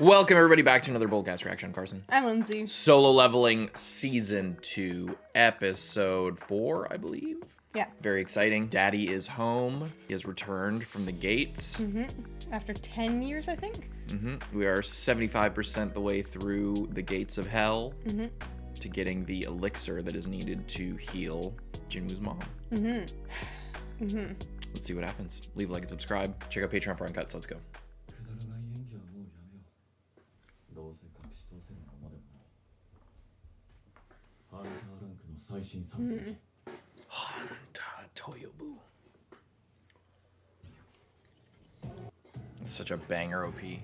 Welcome everybody back to another BOLDcast reaction. Carson. I'm Lindsay. Solo Leveling Season 2, Episode 4, I believe. Yeah. Very exciting. Daddy is home. He has returned from the gates. After 10 years, I think. We are 75% the way through the gates of hell to getting the elixir that is needed to heal Jinwoo's mom. Let's see what happens. Leave a like and subscribe. Check out Patreon for uncuts. Let's go. Such a banger OP.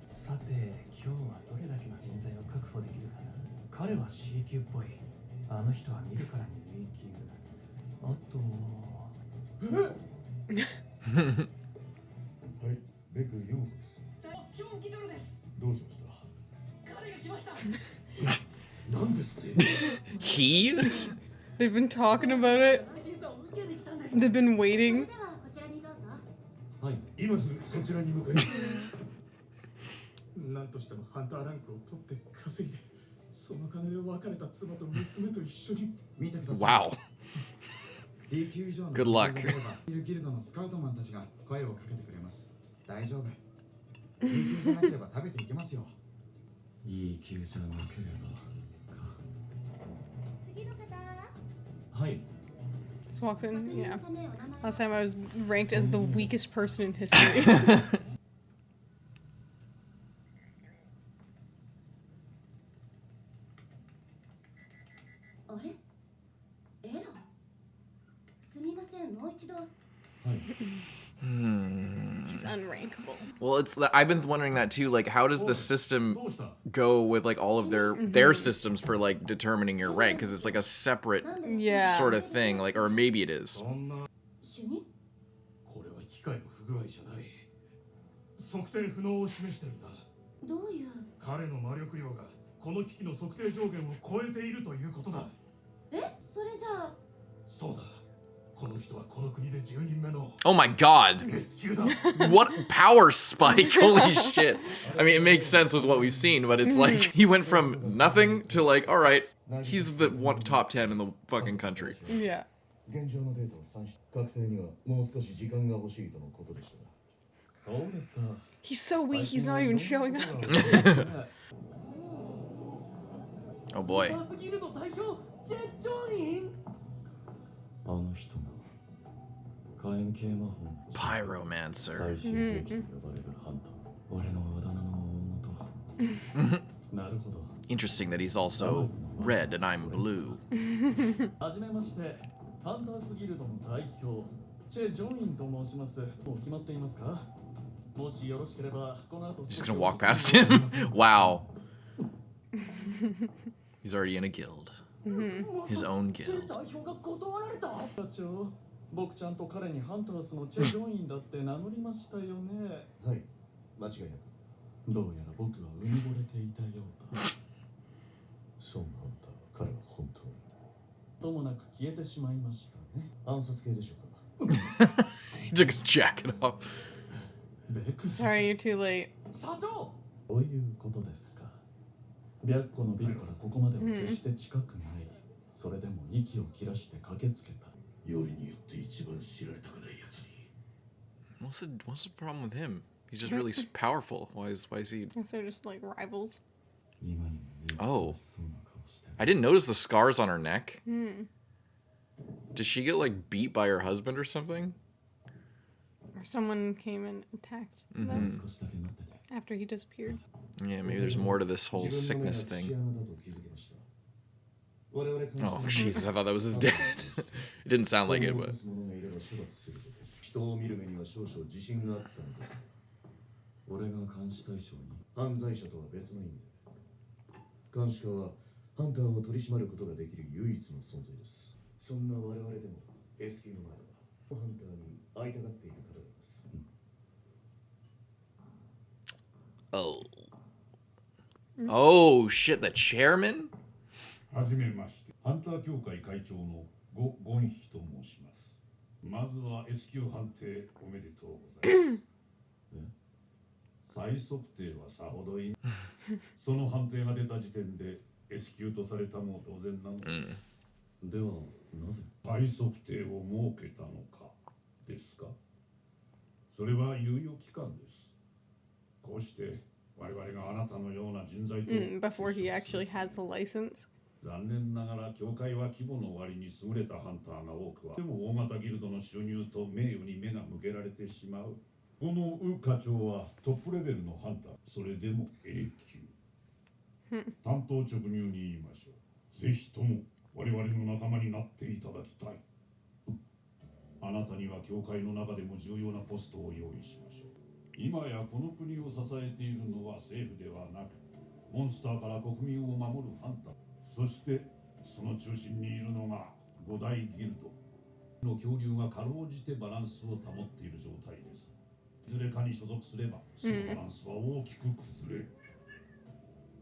さて、今日はどれだけの人材を確保できるかな。彼は C 級っぽい。あの人は見るからに A 級。あとはい、ベク4号です。今日来とるです。どうしました。彼が来ました。なんですって。He? They've been talking about it. They've been waiting. はい、今すぐそちらに向かいます。なんとしてもハンターランクを取って稼いで、その金で別れた妻と娘と一緒に見てください。Wow. Good luck. ギルドのスカウトマンたちが声をかけてくれます。大丈夫。D 級じゃなければ食べていけますよ。E 級じゃなければか。次の方。はい。Just walks in. Yeah. Last time I was ranked as the weakest person in history. He's unrankable. Well, I've been wondering that too. Like, how does the system go with like all of their systems for like determining your rank? Because it's like a separate sort of thing. Like, or maybe it is. Oh my god. What power spike? Holy shit. I mean, it makes sense with what we've seen, but it's like he went from nothing to like, all right, he's the top 10 in the fucking country. Yeah. He's so weak, he's not even showing up. Oh boy. Pyromancer. Interesting that he's also red and I'm blue. Just gonna walk past him? Wow. He's already in a guild. His own guild. 僕ちゃんと彼にハンターズのチェ・ジョインだって名乗りましたよね。はい、間違いなく。どうやら僕はうぬぼれていたようだ。そんなハンター、彼は本当に。ともなく消えてしまいましたね。暗殺系でしょうか。He took his jacket off. Sorry, you're too late. 社長。どういうことですか。白虎のビルからここまでは決して近くない。それでも息を切らして駆けつけた。 What's the problem with him? He's just really powerful. Why is he? They're just like rivals. Oh, I didn't notice the scars on her neck. Did she get like beat by her husband or something? Or someone came and attacked them after he disappeared. Yeah, maybe there's more to this whole sickness thing. Oh, Jesus, I thought that was his dad. It didn't sound like it, but... Oh. Oh, shit, the chairman? はじめまして、ハンター協会会長のゴ・ゴンヒと申します。まずは S 級判定おめでとうございます。再測定はさほどいい。その判定が出た時点で S 級とされたも同然なのです。ではなぜ再測定を設けたのかですか。それは猶予期間です。こうして我々があなたのような人材と Before he actually has the license. 残念ながら協会は規模の割に優れたハンターが多くはでも大型ギルドの収入と名誉に目が向けられてしまう。このウ課長はトップレベルのハンター、それでも A 級。担当直入に言いましょう。ぜひとも我々の仲間になっていただきたい。あなたには協会の中でも重要なポストを用意しましょう。今やこの国を支えているのは政府ではなく、モンスターから国民を守るハンター。そしてその中心にいるのが五大ギルドの恐竜がかろうじてバランスを保っている状態です。いずれかに所属すればそのバランスは大きく崩れる。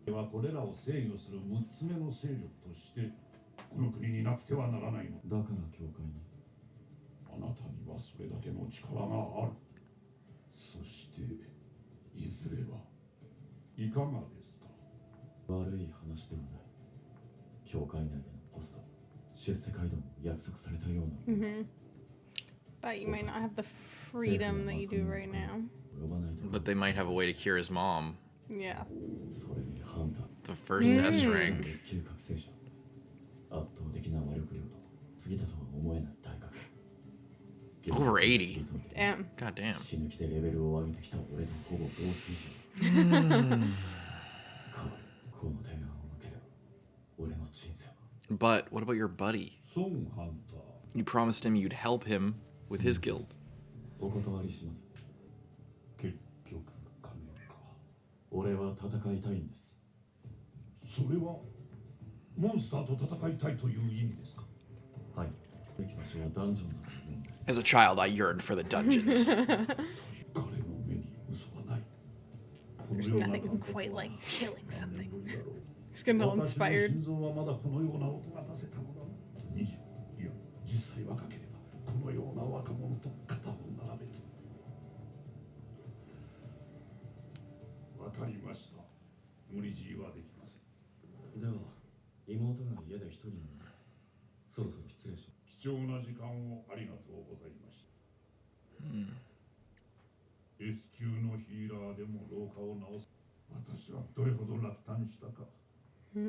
ではこれらを制御する6つ目の勢力としてこの国になくてはならないのだから教会にあなたにはそれだけの力がある。そしていずれはいかがですか。悪い話ではない。教会内でのポスト出世街道も約束されたような、But you might not have the freedom that you do right now. But they might have a way to cure his mom. Yeah. The first S rank. Over 80. Damn. God damn. But what about your buddy? You promised him you'd help him with his guild. 結局金か。俺は戦いたいんです。それはモンスターと戦いたいという意味ですか。はい。行きましょう。ダンジョンだと思うんです。 As a child, I yearned for the dungeons. 彼の目に嘘はない。 There's nothing quite like killing something. He's getting all inspired. 心臓はまだこのような音が出せたのだ。20、いや10歳若ければこのような若者と肩を並べて。わかりました。無理強いはできません。では妹が家で一人なのでそろそろ失礼します。貴重な時間をありがとうございました。S 級のヒーラーでも老化を治す。私はどれほど落胆したか。こ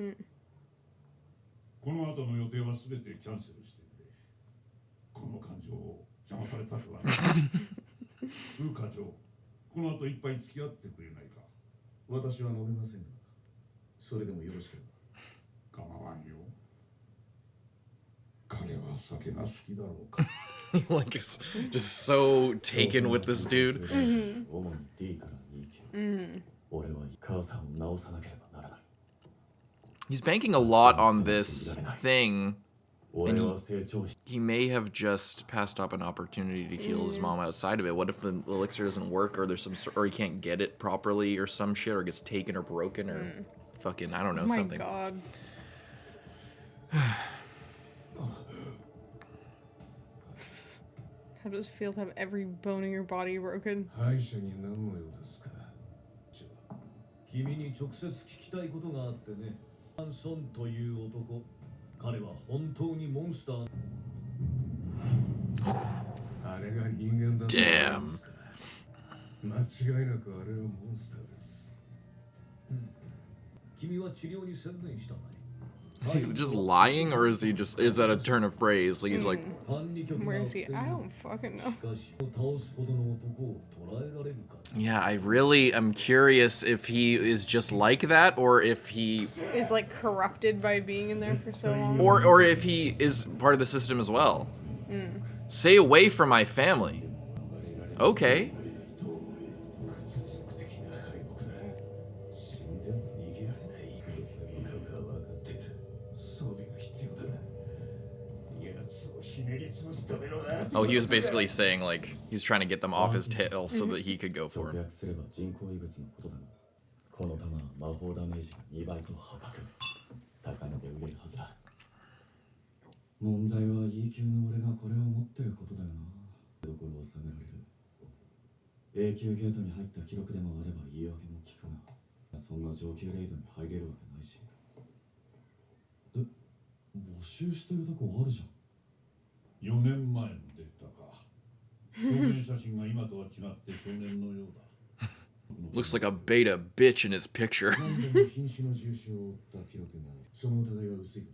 の後の予定はすべてキャンセルしてくれ。この感情を邪魔されたくはない。ウー課長、この後一杯付き合ってくれないか。私は飲めませんが、それでもよろしければ。構わんよ。彼は酒が好きだろうか。Like, just so taken with this dude. He's banking a lot on this thing, and he may have just passed up an opportunity to heal his mom outside of it. What if the elixir doesn't work, or there's some, or he can't get it properly, or some shit, or gets taken or broken, or fucking, I don't know, something. Oh my god. How does it feel to have every bone in your body broken? 君に直接聞きたいことがあってね。ハンソンという男、彼は本当にモンスター。あれが人間だと思いますか。間違いなくあれはモンスターです。君は治療に専念したまえ。 Is he just lying, or is he just, is that a turn of phrase? Like he's like, Where is he? I don't fucking know. yeah, I really am curious if he is just like that, or if he Is like corrupted by being in there for so long. or if he is part of the system as well. Stay away from my family. Okay. Oh, he was basically saying, like, he was trying to get them off his tail so that he could go for him. 永久ゲートに入った記録でもあれば言い訳も聞くが、そんな上級レイドに入れるわけないし。募集してるとこあるじゃん。4年前のデータか。証明写真が今とは違って少年のようだ。Looks like a beta bitch in his picture. 瀕死の重傷を負った記録がその疑いは薄い。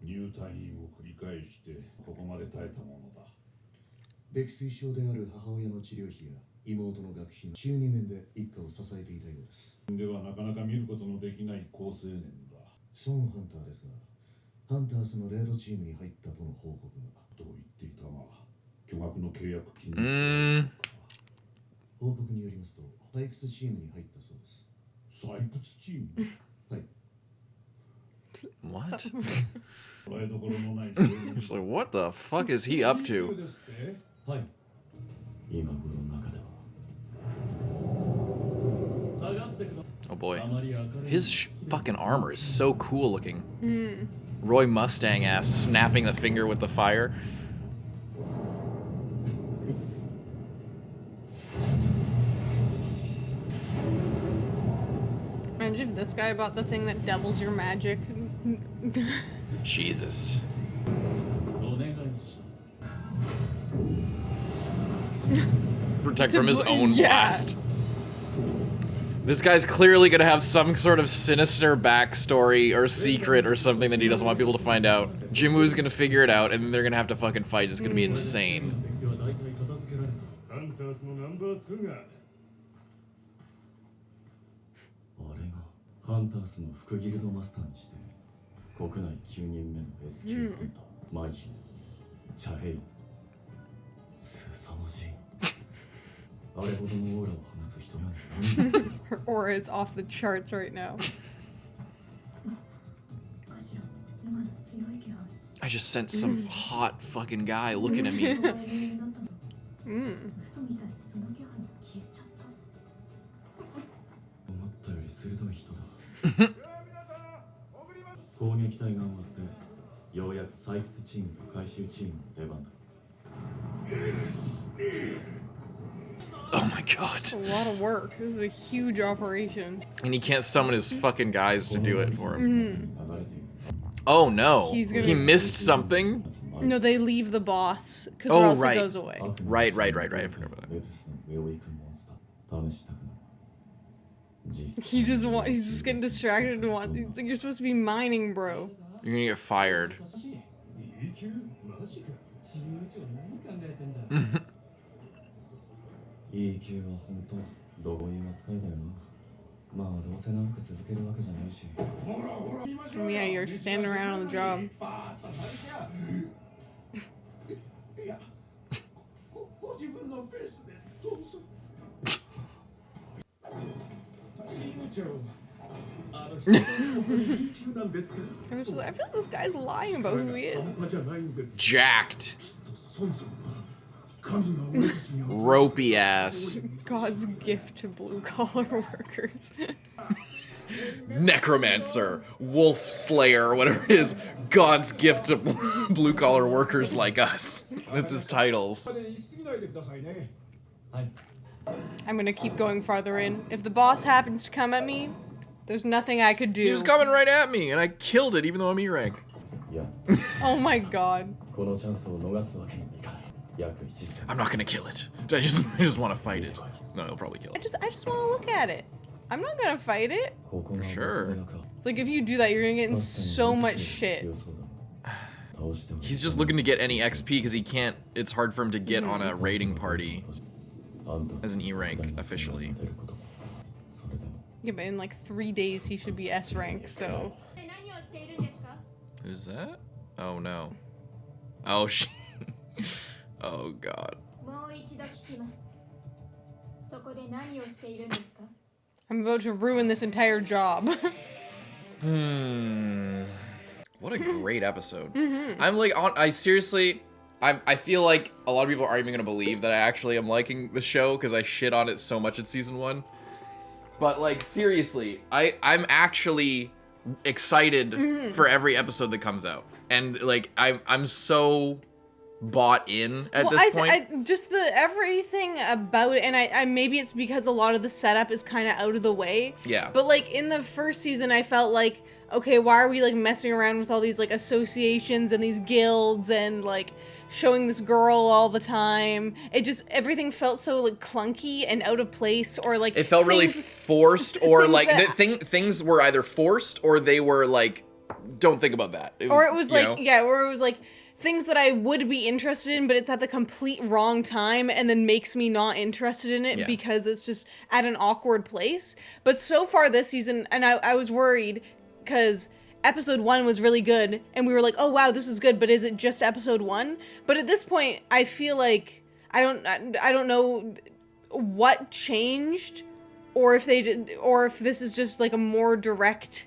入退院を繰り返してここまで耐えたものだ。溺水症である母親の治療費や妹の学費の収入面で一家を支えていたようです。ではなかなか見ることのできない好青年だ。ソン・ハンターですが、ハンターズのレードチームに入ったとの報告が。と言っていたが、巨額の契約金の報告によりますと、採掘チームに入ったそうです。採掘チームはい。What? 捉えどころのない It's like, what the fuck is he up to? はい。今頃の中では。下がってくだ。 Oh boy. His fucking armor is so cool looking. Roy Mustang ass snapping the finger with the fire. Imagine if this guy bought the thing that doubles your magic. Jesus. Protect from his own blast. This guy's clearly gonna have some sort of sinister backstory or secret or something that he doesn't want people to find out. Jiwoo's gonna figure it out, and then they're gonna have to fucking fight. It's gonna be insane. ハンターズのナンバー2が。あれがハンターズの副ギルドマスターにして国内9人目の S 級ハンター、マイヒン、チャヘイ、凄まじい。あれほどのオーラを放つ人が。Her aura is off the charts right now. I just sent some hot fucking guy looking at me. 思ったより鋭い人だ。攻撃隊が終わってようやく採掘チームと回収チームの出番だ。Oh my god. It's a lot of work. This is a huge operation. And he can't summon his fucking guys to do it for him. Oh no. He missed something? No, they leave the boss because or else it goes away. Right. I forgot about that. He's just getting distracted and it's like, you're supposed to be mining, bro. You're gonna get fired. いい級は本当どういう扱いだよな。まあどうせ長く続けるわけじゃないし。Yeah, you're standing around on the job. いや、ご自分のペースでどうぞ。チーム長、あの人いい級なんですか。I feel like this guy's lying about who he is. Jacked. Ropey ass. God's gift to blue collar workers. Necromancer, Wolf Slayer, or whatever it is. God's gift to blue collar workers like us. That's his titles. I'm gonna keep going farther in. If the boss happens to come at me, there's nothing I could do. He was coming right at me, and I killed it, even though I'm E rank. Oh my god. I'm not gonna kill it. I just want to fight it. No, he'll probably kill it. I just want to look at it. I'm not gonna fight it. For sure. It's like if you do that, you're gonna get in so much shit. He's just looking to get any XP because he can't. It's hard for him to get on a raiding party as an E rank officially. Yeah, but in like 3 days he should be S rank. So. Who's that? Oh no. Oh shit. Oh god. I'm about to ruin this entire job. What a great episode. I'm like, I seriously, I feel like a lot of people aren't even gonna believe that I actually am liking the show because I shit on it so much in season 1. But like, seriously, I'm actually excited for every episode that comes out. And like, I'm so bought in at this point. I just everything about it, and I maybe it's because a lot of the setup is kind of out of the way. Yeah. But like in the first season, I felt like, okay, why are we like messing around with all these like associations and these guilds and like showing this girl all the time? It just, everything felt so like clunky and out of place, or like it felt really forced, or like that, things were either forced or they were like, don't think about that. Or it was like, yeah, or it was like things that I would be interested in, but it's at the complete wrong time and then makes me not interested in it because it's just at an awkward place. But so far this season, and I was worried because episode 1 was really good and we were like, oh wow, this is good, but is it just episode 1? But at this point, I feel like I don't know what changed, or if they did, or if this is just like a more direct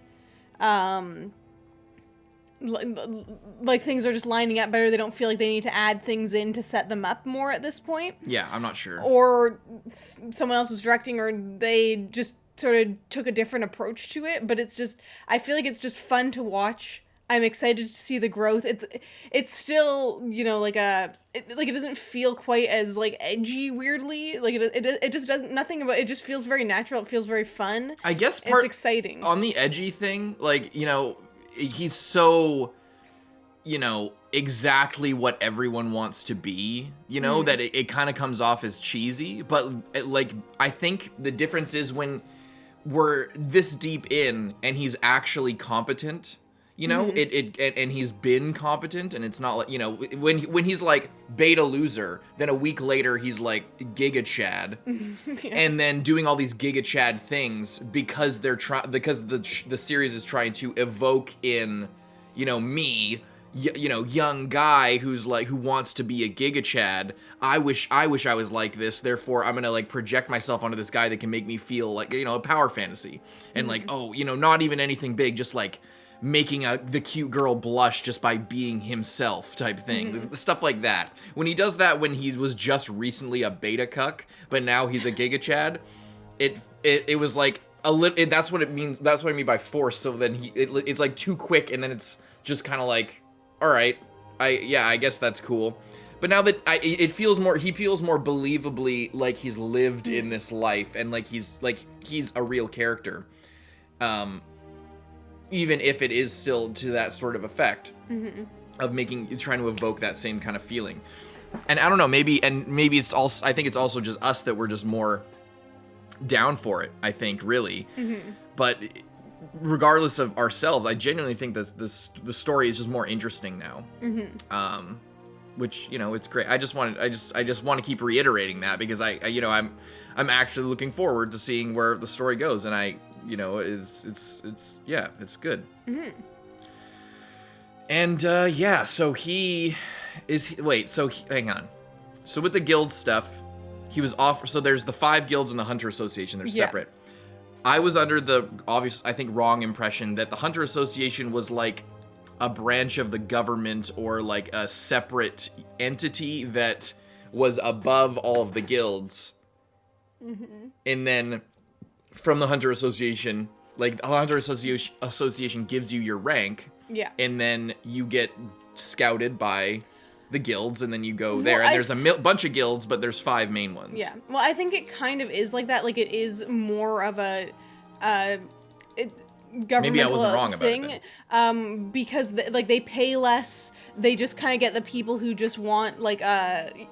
like things are just lining up better. They don't feel like they need to add things in to set them up more at this point. Yeah, I'm not sure. Or someone else is directing, or they just sort of took a different approach to it. But it's just, I feel like it's just fun to watch. I'm excited to see the growth. It's still, you know, like it doesn't feel quite as like edgy weirdly. Like it just doesn't, nothing about it just feels very natural. It feels very fun. I guess it's exciting. On the edgy thing, like, you know, he's so, you know, exactly what everyone wants to be, you know, that it kind of comes off as cheesy. But like, I think the difference is when we're this deep in and he's actually competent, you know, and he's been competent, and it's not like, you know, when he's like beta loser, then a week later he's like Giga Chad, and then doing all these Giga Chad things because because the series is trying to evoke in, you know, me, you know, young guy who's like, who wants to be a Giga Chad. I wish I was like this, therefore I'm gonna like project myself onto this guy that can make me feel like, you know, a power fantasy, and like, oh, you know, not even anything big, just like making the cute girl blush just by being himself type thing. Stuff like that. When he does that when he was just recently a beta cuck, but now he's a Giga Chad, it was like a little, that's what it means. That's what I mean by forced. So then it's like too quick, and then it's just kind of like, all right, I guess that's cool. But now that he feels more believably like he's lived in this life, and like he's a real character. Even if it is still to that sort of effect of trying to evoke that same kind of feeling. And I don't know, maybe it's also, I think it's also just us that we're just more down for it, I think, really. But regardless of ourselves, I genuinely think that the story is just more interesting now. Which, you know, it's great. I just want to keep reiterating that, because I'm actually looking forward to seeing where the story goes, and you know, it's good. And yeah, so hang on. So with the guild stuff, he was off. So there's the 5 guilds and the Hunter Association. They're separate. I was under the obvious, I think, wrong impression that the Hunter Association was like a branch of the government, or like a separate entity that was above all of the guilds. And then from the Hunter Association, like the Hunter Association gives you your rank. Yeah. And then you get scouted by the guilds, and then you go there. And there's a bunch of guilds, but there's 5 main ones. Yeah. Well, I think it kind of is like that. Like, it is more of a governmental Maybe I wasn't wrong thing, about it. because they pay less. They just kind of get the people who just want like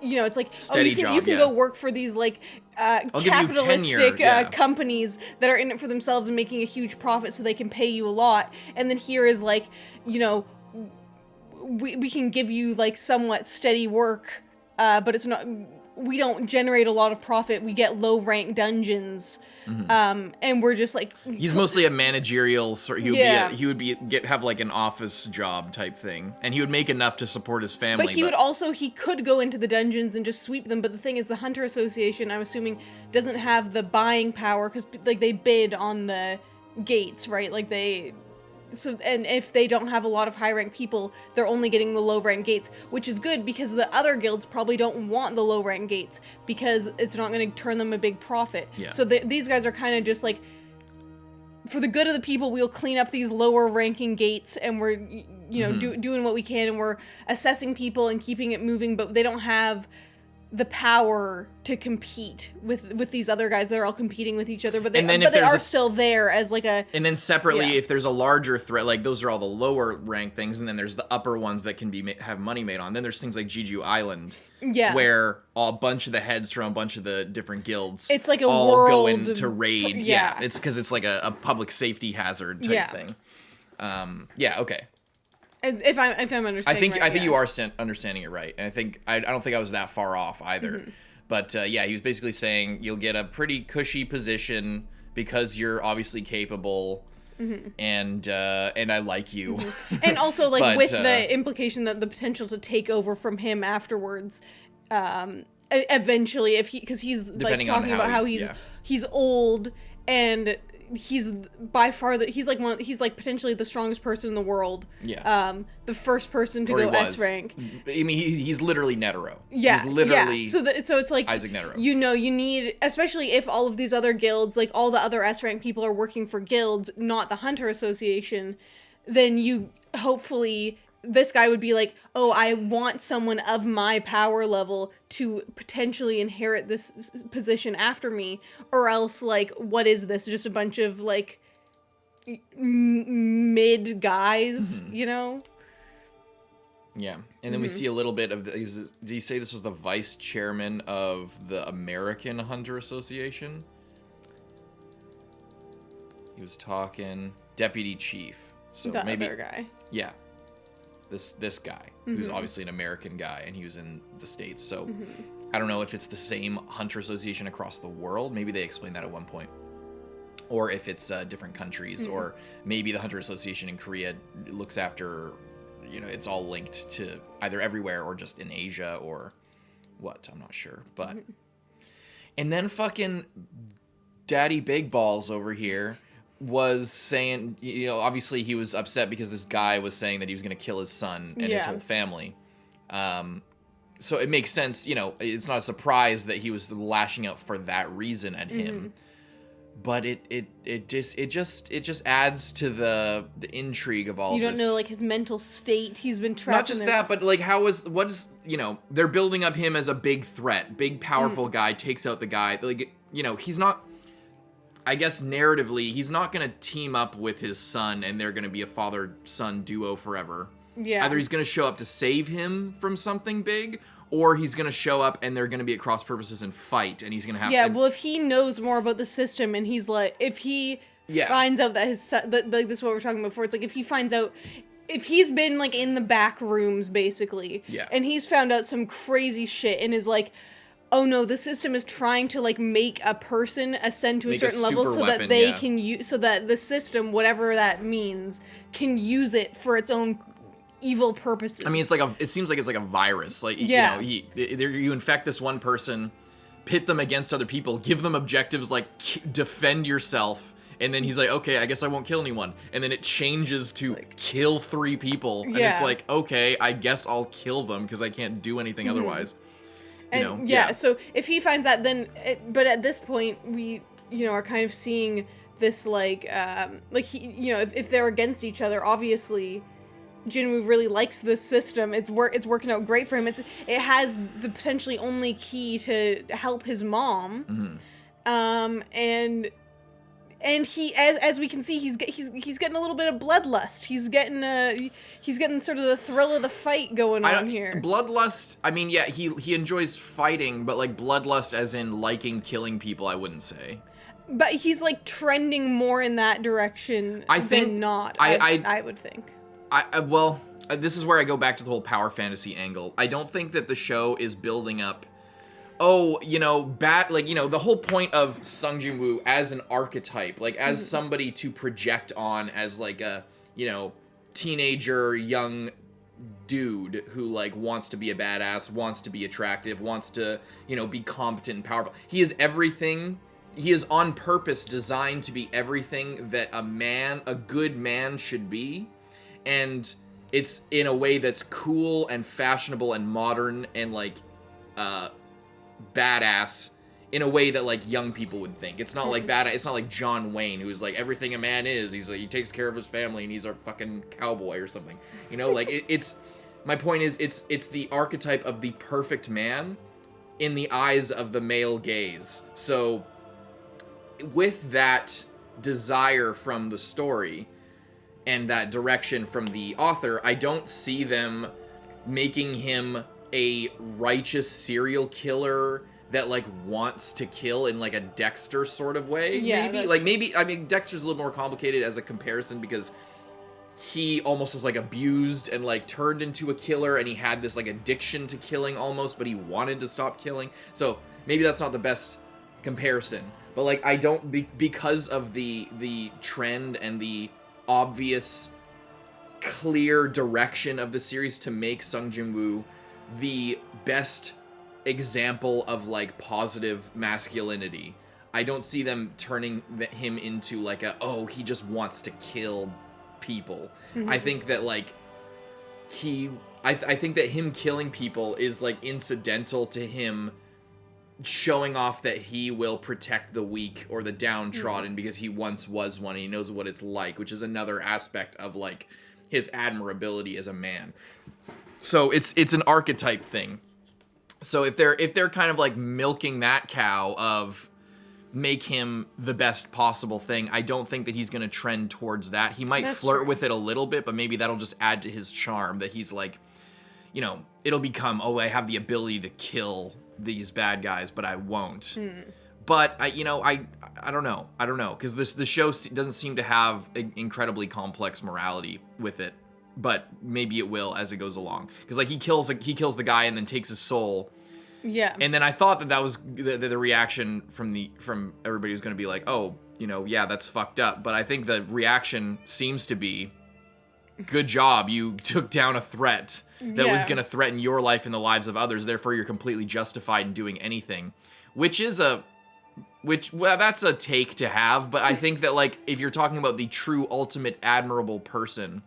you know, it's like, steady you can job, go work for these like capitalistic companies that are in it for themselves and making a huge profit, so they can pay you a lot. And then here is like, you know, we can give you like somewhat steady work, but it's not, we don't generate a lot of profit. We get low rank dungeons. And we're just like, he's mostly a managerial sort. He would have like an office job type thing, and he would make enough to support his family. But he could go into the dungeons and just sweep them. But the thing is, the Hunter Association, I'm assuming, doesn't have the buying power, because like they bid on the gates, right? Like and if they don't have a lot of high-ranked people, they're only getting the low-ranked gates, which is good, because the other guilds probably don't want the low-ranked gates, because it's not going to turn them a big profit. Yeah. So these guys are kind of just like, for the good of the people, we'll clean up these lower-ranking gates, and we're you know, doing what we can, and we're assessing people and keeping it moving, but they don't have the power to compete with these other guys that are all competing with each other, but they are still there as like a... And then separately, if there's a larger threat, like those are all the lower ranked things, and then there's the upper ones that can have money made on. Then there's things like Jeju Island, where a bunch of the heads from a bunch of the different guilds, it's like a all world go in to raid. Yeah, it's because it's like a public safety hazard type thing. Okay. If I'm understanding, I think you are understanding it right, and I don't think I was that far off either. But he was basically saying you'll get a pretty cushy position because you're obviously capable, and I like you. And also like but, with the implication that the potential to take over from him afterwards, eventually, because he's like talking about how he's old and he's by far he's like potentially the strongest person in the world. The first person to go S rank. I mean, he's literally Netero. Yeah, he's literally. So it's like Isaac Netero. You know, you need, especially if all of these other guilds, like all the other S rank people are working for guilds, not the Hunter Association. Then you hopefully. This guy would be like, oh, I want someone of my power level to potentially inherit this position after me, or else, like, what is this? Just a bunch of, like, mid guys, you know? Yeah. And then we see a little bit of, did he say this was the vice chairman of the American Hunter Association? He was talking deputy chief. So the maybe other guy. Yeah. This guy, who's obviously an American guy, and he was in the States, so I don't know if it's the same Hunter Association across the world. Maybe they explained that at one point. Or if it's different countries, or maybe the Hunter Association in Korea looks after, you know, it's all linked to either everywhere or just in Asia or what, I'm not sure. But and then fucking Daddy Big Balls over here was saying, you know, obviously he was upset because this guy was saying that he was going to kill his son and his whole family. So it makes sense, you know, it's not a surprise that he was lashing out for that reason at him. But it just adds to the intrigue of all of this. You don't know, like, his mental state. He's been trapped. Not just that, but like what is, you know, they're building up him as a big threat, big powerful guy, takes out the guy. Like, you know, he's not, I guess narratively, he's not going to team up with his son and they're going to be a father-son duo forever. Yeah. Either he's going to show up to save him from something big, or he's going to show up and they're going to be at cross purposes and fight, and he's going to have to... well, if he knows more about the system and he's like... If he finds out that his son... Like, this is what we were talking about before. It's like, if he finds out... If he's been, like, in the back rooms, basically, and he's found out some crazy shit and is like... Oh no, the system is trying to like make a person ascend to a certain level so that they can use, so that the system, whatever that means, can use it for its own evil purposes. I mean, it seems like it's like a virus. Like, you know, you infect this one person, pit them against other people, give them objectives like defend yourself, and then he's like, okay, I guess I won't kill anyone. And then it changes to like, kill 3 people, and it's like, okay, I guess I'll kill them because I can't do anything otherwise. And so if he finds that, then, but at this point, we, you know, are kind of seeing this, like he, you know, if they're against each other, obviously, Jinwoo really likes this system. It's working out great for him. It has the potentially only key to help his mom, and he, as we can see, he's getting a little bit of bloodlust. He's getting sort of the thrill of the fight going on here. Bloodlust. I mean, yeah, he enjoys fighting, but like bloodlust, as in liking killing people, I wouldn't say. But he's like trending more in that direction than not. I would think. Well, this is where I go back to the whole power fantasy angle. I don't think that the show is building up. Oh, you know, like, you know, the whole point of Sung Jin-woo as an archetype, like, as somebody to project on as, like, a, you know, teenager, young dude who, like, wants to be a badass, wants to be attractive, wants to, you know, be competent and powerful. He is everything. He is on purpose designed to be everything that a good man should be. And it's in a way that's cool and fashionable and modern and, like, badass in a way that like young people would think. It's not like bad. It's not like John Wayne, who's like everything a man is. He's like, he takes care of his family and he's a fucking cowboy or something. You know, like it's. My point is, it's the archetype of the perfect man in the eyes of the male gaze. So, with that desire from the story and that direction from the author, I don't see them making him a righteous serial killer that like wants to kill in like a Dexter sort of way. Yeah, maybe I mean Dexter's a little more complicated as a comparison because he almost was like abused and like turned into a killer, and he had this like addiction to killing almost, but he wanted to stop killing. So maybe that's not the best comparison, but like I don't because of the trend and the obvious clear direction of the series to make Sung Jin-woo the best example of like positive masculinity. I don't see them turning him into like he just wants to kill people. I think that like I think that him killing people is like incidental to him showing off that he will protect the weak or the downtrodden because he once was one and he knows what it's like, which is another aspect of like his admirability as a man. So it's an archetype thing. So if they're kind of like milking that cow of make him the best possible thing, I don't think that he's going to trend towards that. He might flirt with it a little bit, but maybe that'll just add to his charm that he's like, you know, it'll become, I have the ability to kill these bad guys, but I won't. But I don't know. Because the show doesn't seem to have an incredibly complex morality with it, but maybe it will as it goes along. Because like he kills the guy and then takes his soul. Yeah. And then I thought that was the reaction from everybody was going to be like, that's fucked up. But I think the reaction seems to be, good job, you took down a threat that was going to threaten your life and the lives of others. Therefore, you're completely justified in doing anything, that's a take to have. But I think that like if you're talking about the true ultimate admirable person,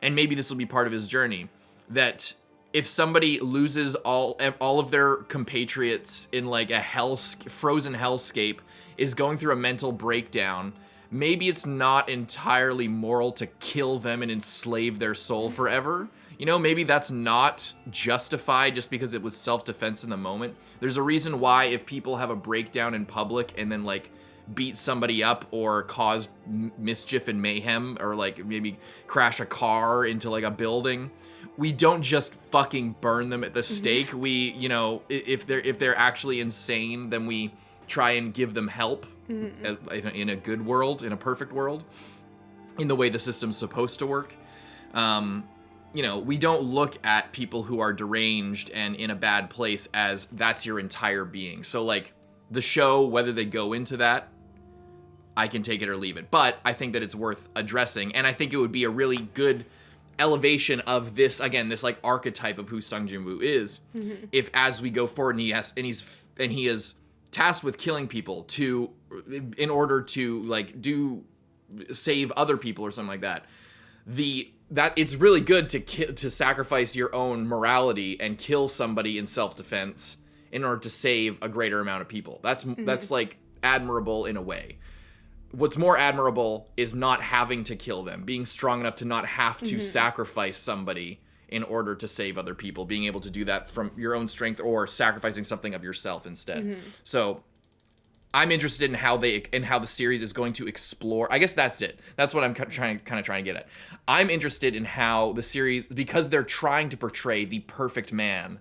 and maybe this will be part of his journey, that if somebody loses all of their compatriots in like a frozen hellscape, is going through a mental breakdown, maybe it's not entirely moral to kill them and enslave their soul forever. You know, maybe that's not justified just because it was self-defense in the moment. There's a reason why if people have a breakdown in public and then like beat somebody up or cause mischief and mayhem or like maybe crash a car into like a building, we don't just fucking burn them at the stake. We, if they're actually insane, then we try and give them help in a good world, in a perfect world, in the way the system's supposed to work. We don't look at people who are deranged and in a bad place as that's your entire being. So like the show, whether they go into that, I can take it or leave it. But I think that it's worth addressing, and I think it would be a really good elevation of this, again, this like archetype of who Sung Jin-woo is, if as we go forward and he is tasked with killing people in order to like save other people or something like that. That it's really good to sacrifice your own morality and kill somebody in self-defense in order to save a greater amount of people. That's like admirable in a way. What's more admirable is not having to kill them, being strong enough to not have to sacrifice somebody in order to save other people, being able to do that from your own strength or sacrificing something of yourself instead. So I'm interested in how the series is going to explore. I guess that's it. That's what I'm trying to get at. I'm interested in how the series, because they're trying to portray the perfect man.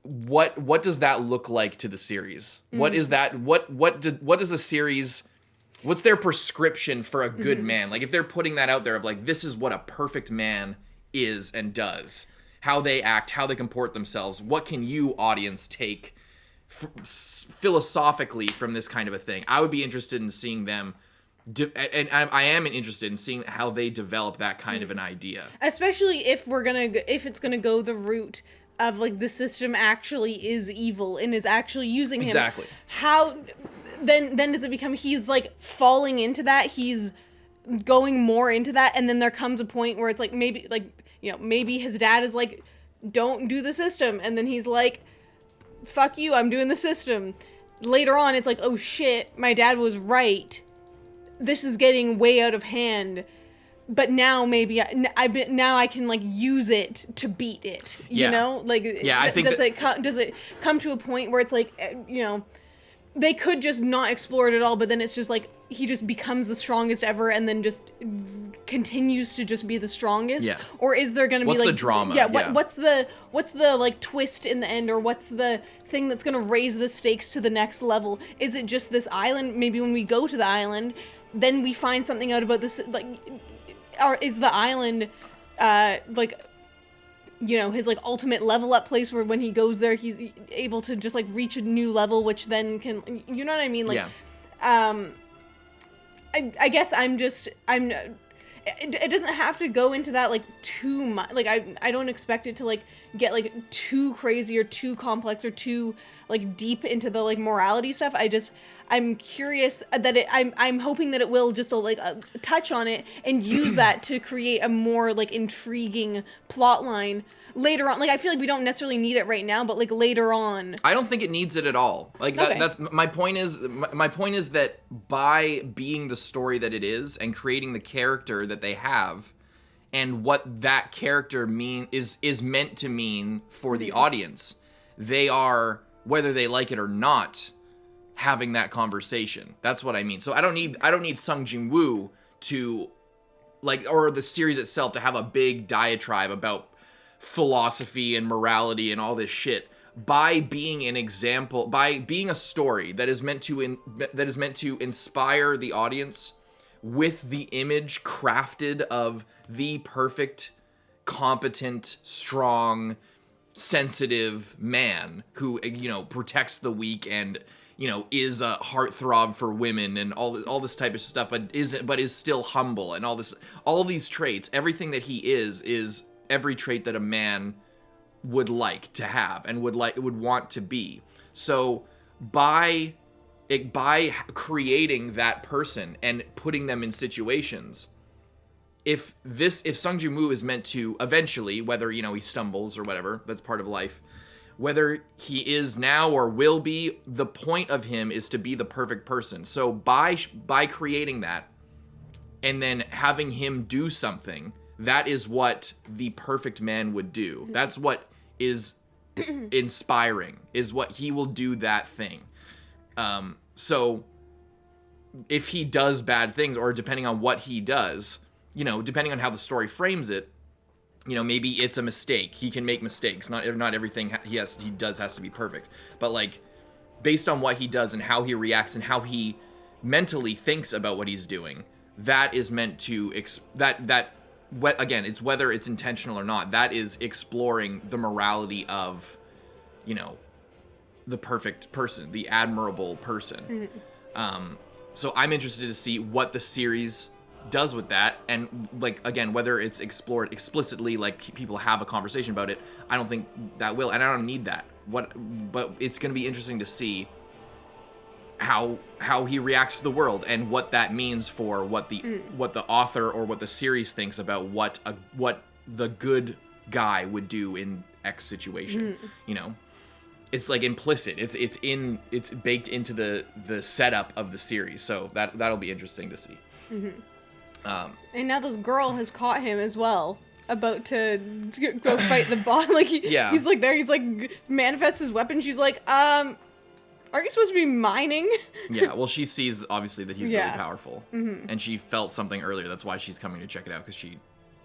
What does that look like to the series? What is that? What does the series? What's their prescription for a good man? Like if they're putting that out there of like, this is what a perfect man is and does, how they act, how they comport themselves. What can you, audience, take philosophically from this kind of a thing? I would be interested in seeing them, and I am interested in seeing how they develop that kind of an idea. Especially if it's gonna go the route of like the system actually is evil and is actually using him. Exactly. How then does it become he's like falling into that, he's going more into that, and then there comes a point where it's like maybe his dad is like, don't do the system, and then he's like, fuck you, I'm doing the system. later on it's like, oh shit, my dad was right. This is getting way out of hand. But now maybe now I can like use it to beat it, you know? Like, I think does it come to a point where it's like, you know, they could just not explore it at all, but then it's just like he just becomes the strongest ever and then just continues to just be the strongest? Yeah. Or is there going to be like what's the drama? Yeah, what's the like twist in the end, or what's the thing that's going to raise the stakes to the next level? Is it just this island? Maybe when we go to the island, then we find something out about this, like, or is the island, like, you know, his, like, ultimate level up place where when he goes there, he's able to just, like, reach a new level, which then can, you know what I mean? Like, I guess it doesn't have to go into that, like, too much. Like, I don't expect it to, like, get, like, too crazy or too complex or too, like, deep into the, like, morality stuff. I'm curious that I'm hoping that it will just, like, touch on it and use that to create a more, like, intriguing plot line later on. Like, I feel like we don't necessarily need it right now, but, like, later on. I don't think it needs it at all. Like, that's my point is that by being the story that it is and creating the character that they have and what that character is meant to mean for the audience, they are, whether they like it or not, having that conversation. That's what I mean. So I don't need Sung Jin-woo to, like, or the series itself to have a big diatribe about philosophy and morality and all this shit. By being an example, by being a story that is meant to inspire the audience with the image crafted of the perfect, competent, strong, sensitive man who, you know, protects the weak and, you know, is a heartthrob for women and all this type of stuff, but is still humble and all these traits. Everything that he is every trait that a man would like to have and would want to be. So by creating that person and putting them in situations, if Sung Jin-woo is meant to eventually, whether, you know, he stumbles or whatever, that's part of life, whether he is now or will be, the point of him is to be the perfect person. So by creating that and then having him do something, that is what the perfect man would do. That's what is inspiring, is what he will do that thing. So if he does bad things, or depending on what he does, you know, depending on how the story frames it, you know, maybe it's a mistake. He can make mistakes. Not everything he does has to be perfect. But, like, based on what he does and how he reacts and how he mentally thinks about what he's doing, that is meant to again, it's whether it's intentional or not. That is exploring the morality of, you know, the perfect person, the admirable person. So I'm interested to see what the series does with that, and, like, again, whether it's explored explicitly, like people have a conversation about it. I don't think that will, and I don't need that. But it's going to be interesting to see how he reacts to the world and what that means for what the author or what the series thinks about what the good guy would do in X situation. You know, it's like implicit. It's baked into the setup of the series. So that'll be interesting to see. And now this girl has caught him as well, about to go fight the boss. Like, he's like there, he's like manifests his weapon. She's like, are you supposed to be mining? Yeah, well, she sees obviously that he's really powerful, and she felt something earlier. That's why she's coming to check it out, because she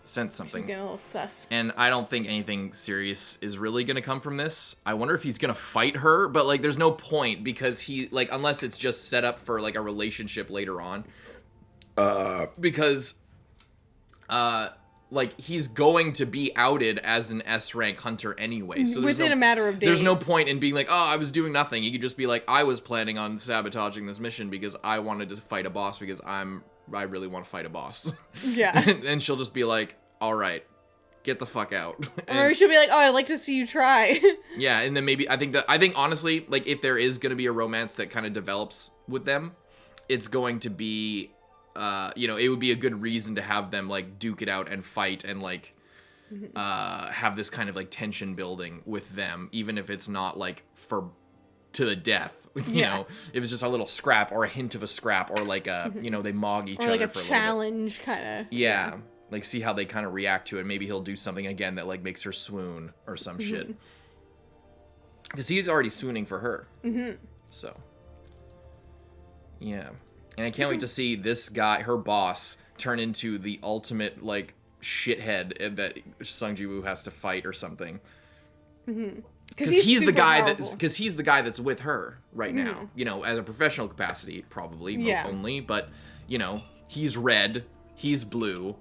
sensed something. She's getting a little sus. And I don't think anything serious is really gonna come from this. I wonder if he's gonna fight her, but, like, there's no point, because he, like, unless it's just set up for, like, a relationship later on. Because, like, he's going to be outed as an S-rank hunter anyway. So within a matter of days. There's no point in being like, oh, I was doing nothing. You could just be like, I was planning on sabotaging this mission because I wanted to fight a boss because I really want to fight a boss. Yeah. And she'll just be like, all right, get the fuck out. Or she'll be like, oh, I'd like to see you try. Yeah, and then maybe, I think honestly, like, if there is going to be a romance that kind of develops with them, it's going to be, you know, it would be a good reason to have them, like, duke it out and fight and, like, have this kind of, like, tension building with them, even if it's not, like, for to the death. You know, it was just a little scrap or a hint of a scrap or like a, you know, they mog each or other like a for a challenge kind of. Yeah. Like see how they kind of react to it. Maybe he'll do something again that like makes her swoon or some shit. Because he's already swooning for her. So. Yeah. And I can't wait to see this guy, her boss, turn into the ultimate like shithead that Sung Ji-woo has to fight or something. Because he's the guy that's with her right now. You know, as a professional capacity, probably only. But you know, he's red, he's blue,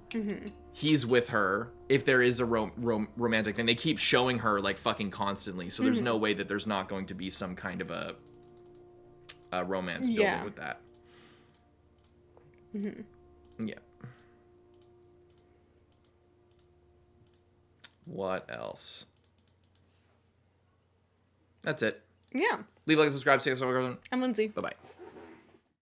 he's with her. If there is a romantic thing, they keep showing her like fucking constantly. So there's no way that there's not going to be some kind of a romance building with that. Yeah. What else? That's it. Yeah. Leave a like, subscribe, stay on. I'm Lindsay. Bye-bye.